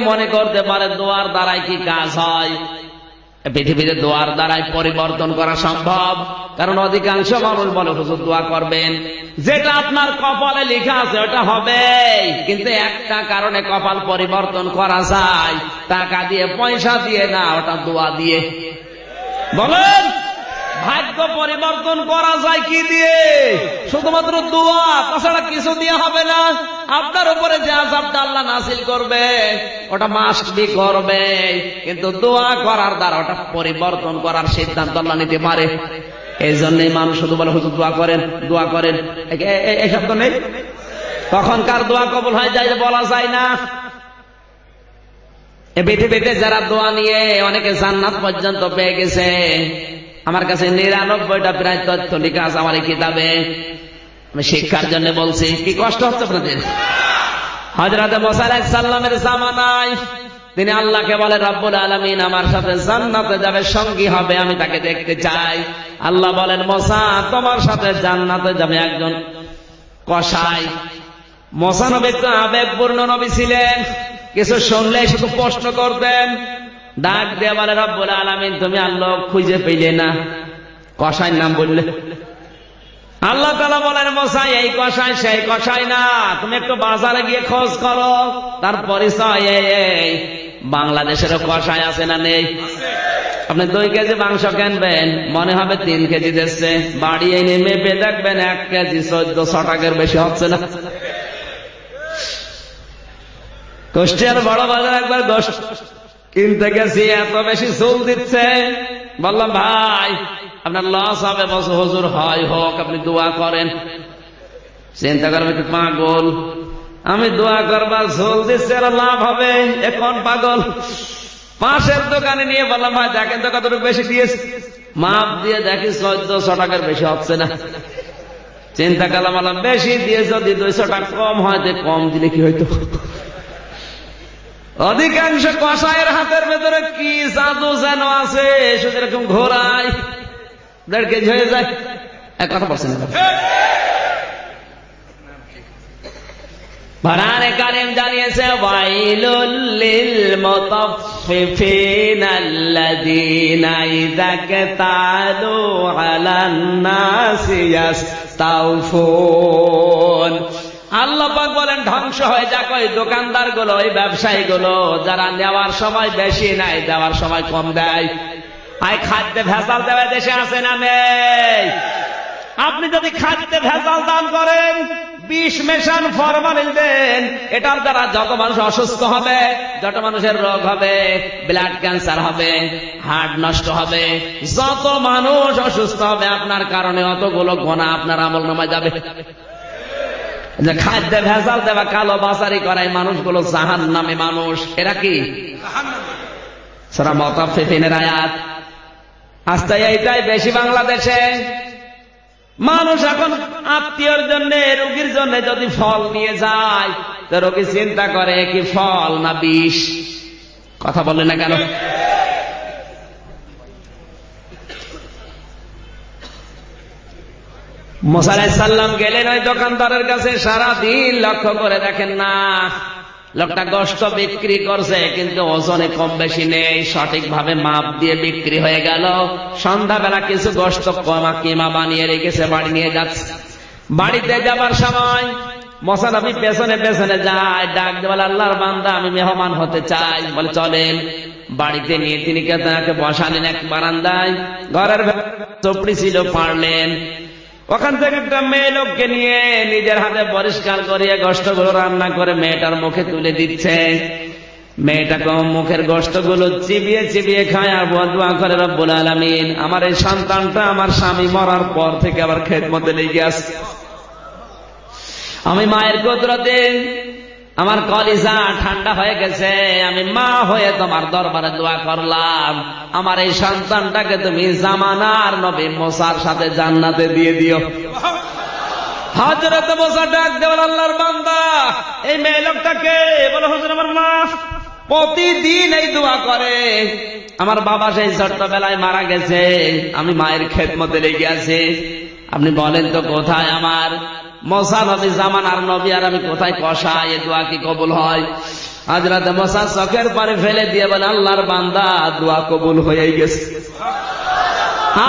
মনে করতে পারে দোয়ার দ্বারাই কি কাজ হয়? পৃথিবীতে দোয়ার দ্বারাই পরিবর্তন করা সম্ভব। কারণ অধিকাংশ মানুষ বলে হুজুর দোয়া করবেন, যেটা আপনার কপালে লেখা আছে ওটা হবে। কিন্তু একটা কারণে কপাল পরিবর্তন করা যায়, টাকা দিয়ে পয়সা দিয়ে না, ওটা দোয়া দিয়ে। বলেন, ভাগ্য পরিবর্তন করা যায় কি দিয়ে? শুধুমাত্র দোয়া, তাছাড়া কিছু দিয়ে হবে না। আপনার উপরে যে আযাবটা আল্লাহ নাযিল করবে ওটা মাস্ট বি করবে, কিন্তু দোয়া করার দ্বারা ওটা পরিবর্তন করার সিদ্ধান্ত আল্লাহ নিতে পারে। এই জন্যই মানুষ শুধু বলে হুজুর দোয়া করেন, দোয়া করেন, এই শব্দ নেই। তখনকার দোয়া কবুল হয়ে যায় বলা যায় না। এ পৃথিবীতে যারা দোয়া নিয়ে অনেকে জান্নাত পর্যন্ত পেয়ে গেছে, আমার কাছে ৯৯টা প্রায় তথ্য লেখা আছে আমার এই কিতাবে। আমি শিক্ষার জন্য বলছি, কি কষ্ট হচ্ছে আপনাদের? হযরত মুসা আলাইহিস সালামের জামানায় তিনি আল্লাহকে বলে, রব্বুল আলামিন আমার সাথে জান্নাতে যাবে, সঙ্গী হবে, আমি তাকে দেখতে চাই। আল্লাহ বলেন, মুসা তোমার সাথে জান্নাতে যাবে একজন কসাই। মুসা নবী তো আবেগপূর্ণ নবী ছিলেন, কিছু শুনলে শুধু প্রশ্ন করতেন। ডাক দিয়ে বলে, রব্বুল আলামিন তুমি আল্লাহ খুঁজে পেলে না, কসাইয়ের নাম বললে। আল্লাহ তাআলা বলেন, মুসা এই কসাই সেই কসাই না, তুমি একটু বাজারে গিয়ে খোঁজ করো, তার পরিচয় এই। বাংলাদেশেরও কসাই আছে না নেই? আপনি 2 কেজি মাংস কিনবেন, মনে হবে 3 কেজি দিচ্ছে, বাড়ি এনে মেপে দেখবেন 1 কেজি 1400 টাকার বেশি হচ্ছে না। কুষ্টিয়ার বড় বাজার একবার গোশত কিনতে গেছি, এত বেশি চুল দিচ্ছে। বললাম, ভাই আপনার লস হবে। বলছে, হুজুর হয় হোক, আপনি দোয়া করেন। চিন্তা করবে কি পাগল, আমি দোয়া করবার চুল দিচ্ছে আর লাভ হবে, এখন পাগল। পাশের দোকানে নিয়ে বললাম, ভাই দেখেন তো কতটুকু বেশি দিয়েছে। মাপ দিয়ে দেখি 1400 টাকার বেশি হচ্ছে না। চিন্তা করলাম, বললাম বেশি দিয়ে যদি 200 টাকা কম হয়, কম দিলে কি হইতো? অধিকাংশ কসাইয়ের হাতের ভেতরে কি জাদু যেন আছে, শুধু এরকম ঘোরায় 1.5 কেজি হয়ে যায়। এক কথা বলছেন, কোরআনে কারীম জানিয়েছে, ওয়াইলুল লিল মুতাফফিফিন আল্লাযীনা ইযা কাতালু আলান নাসি ইস্তাওফুন। আল্লাহ পাক বলেন, ধ্বংস হয়ে যাক ওই দোকানদার গুলো, ওই ব্যবসায়ী গুলো, যারা নেওয়ার সময় বেশি নাই, দেওয়ার সময় কম দেয়। আর খাদ্যে ভেজাল দেওয়া দেশে আছে না নেই? আপনি যদি খাদ্যে ভেজাল দান করেন, বিষ মেশান, ফরমালিন দেন, এটার দ্বারা যত মানুষ অসুস্থ হবে, যত মানুষের রোগ হবে, ব্লাড ক্যান্সার হবে, হার্ট নষ্ট হবে, যত মানুষ অসুস্থ হবে আপনার কারণে, অতগুলো গুনাহ আপনার আমলনামায় যাবে। যে খাদ্যে ভেজাল দেওয়া, কালো বাজারি করায় মানুষগুলো জাহান্নামী মানুষ। এরা কি? সূরা মুতাফফিফিনের আয়াত। আস্তে এইটাই বেশি বাংলাদেশে। মানুষ এখন আত্মীয়র জন্য, রোগীর জন্য যদি ফল নিয়ে যায়, তো রোগী চিন্তা করে কি ফল না বিষ। কথা বলে না কেন? মুসা আলাইহিস সালাম গেলেন ওই দোকানদারের কাছে, সারাদিন লক্ষ্য করে দেখেন না, লোকটা গোশত বিক্রি করছে, কিন্তু ওজনে কম বেশি নেই, সঠিকভাবে মাপ দিয়ে বিক্রি হয়ে গেল। সন্ধ্যাবেলা কিছু গোশত কিমা বানিয়ে রেখেছে, বাড়ি নিয়ে যাচ্ছে। বাড়িতে যাবার সময় মুসা নবী পেছনে পেছনে যায়, ডাক দিয়ে বলে, আল্লাহর বান্দা আমি মেহমান হতে চাই। বলে চলেন। বাড়িতে নিয়ে তিনি তাকে বসালেন এক বারান্দায়, ঘরের চোপড়ি ছিল, পারলেন। ওখান থেকে একটা মেয়ে লোককে নিয়ে নিজের হাতে পরিষ্কার করিয়ে গোশতগুলো রান্না করে মেয়েটার মুখে তুলে দিচ্ছে। মেয়েটাকে মুখের গোশতগুলো চিবিয়ে চিবিয়ে খায় আর দোয়া করে, রব্বুল আলামিন আমার এই সন্তানটা আমার স্বামী মরার পর থেকে আবার খেদমতে লেগে আছে। আমি মায়ের কুদরতে আমার কলিজা ঠান্ডা হয়ে গেছে, আমি মা হয়ে তোমার দরবারে দোয়া করলাম, আমার এই সন্তানটাকে তুমি জামানার নবী মুসার সাথে জান্নাতে দিয়ে দিও। হযরত মুসা ডাক দেওয়ার, আল্লাহর বান্দা এই মেয়ে লোকটাকে বলে, হুজুর আমার মা প্রতিদিন এই দোয়া করে, আমার বাবা সেই ছোট্টবেলায় মারা গেছে, আমি মায়ের খেদমতে লেগে আছি, আপনি বলেন তো কোথায় আমার মুসা নবী জামানার নবী আর আমি কোথায় কসাই, এ দোয়া কি কবুল হয়? হযরত মুসা চোখের পানি ফেলে দিয়ে বলে, আল্লাহর বান্দা, দোয়া কবুল হয়ে গেছে।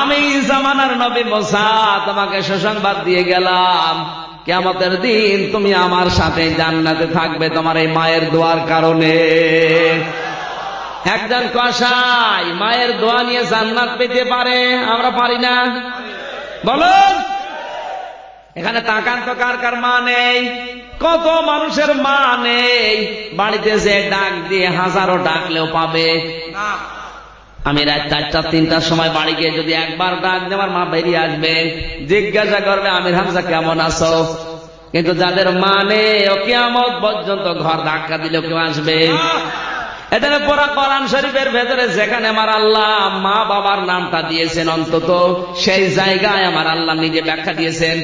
আমি জামানার নবী মুসা তোমাকে সুসংবাদ দিয়ে গেলাম, কিয়ামতের দিন তুমি আমার সাথে জান্নাতে থাকবে তোমার এই মায়ের দোয়ার কারণে। একজন কসাই মায়ের দোয়া নিয়ে জান্নাত পেতে পারে, আমরা পারি না? বলুন, এখানে তাকান তো, কার কার মা নেই? কত মানুষের মা নেই, বাড়িতে যে ডাক দিয়ে হাজারো ডাকলেও পাবে না। আমি রাত 4টা 3টার সময় বাড়ি গিয়ে যদি একবার ডাক দিয়ে আমার মা বেরিয়ে আসবে, জিজ্ঞাসা করবে, আমির হামজা কেমন আছো? কিন্তু যাদের মা নেই, ও কিয়ামত পর্যন্ত ঘর ধাক্কা দিলেও কেউ আসবে। এখানে পুরা কোরআন শরীফের ভেতরে যেখানে আমার আল্লাহ মা বাবার নামটা দিয়েছেন, অন্তত সেই জায়গায় আমার আল্লাহ নিজে ব্যাখ্যা দিয়েছেন।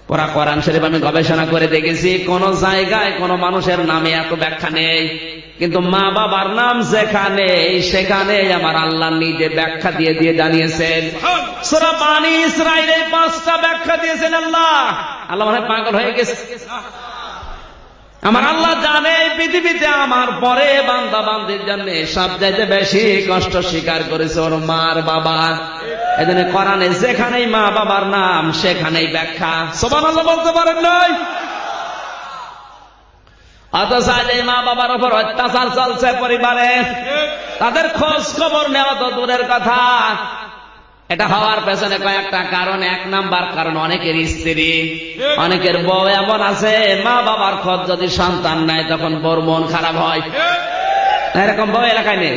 পুরা কোরআন শরীফ আমি গবেষণা করে দেখেছি, কোন জায়গায় কোন মানুষের নামে এত ব্যাখ্যা নেই, কিন্তু মা বাবার নাম যেখানে, সেখানে আমার আল্লাহ নিজে ব্যাখ্যা দিয়ে দিয়ে জানিয়েছেন। সূরা বানী ইসরাঈলের 5টা ব্যাখ্যা দিয়েছেন আল্লাহ। আল্লাহ মনে হয় পাগল হয়ে গেছে। আমার আল্লাহ জানে পৃথিবীতে আমার পরে বান্দা বান্দির জন্য সবচাইতে বেশি কষ্ট স্বীকার করেছে ওর মার বাবা। এজন্য কোরআনে যেখানেই মা বাবার নাম সেখানেই ব্যাখ্যা। সুবহানাল্লাহ বলতে পারেন নাই? অথচ এই মা বাবার উপর অত্যাচার চলছে পরিবারে, তাদের খোঁজ খবর নেওয়া তো দূরের কথা। এটা হওয়ার পেছনে কয়েকটা কারণ। 1 নাম্বার কারণ, অনেকের স্ত্রী, অনেকের বউ এমন আছে, মা বাবার খোঁজ যদি সন্তান নেয় তখন বড় মন খারাপ হয়। এরকম বউ এলাকায় নেই?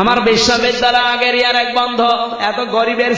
আমার বিশ্ববিদ্যালয় আগের ইয়ার এক বন্ধু, এত গরিবের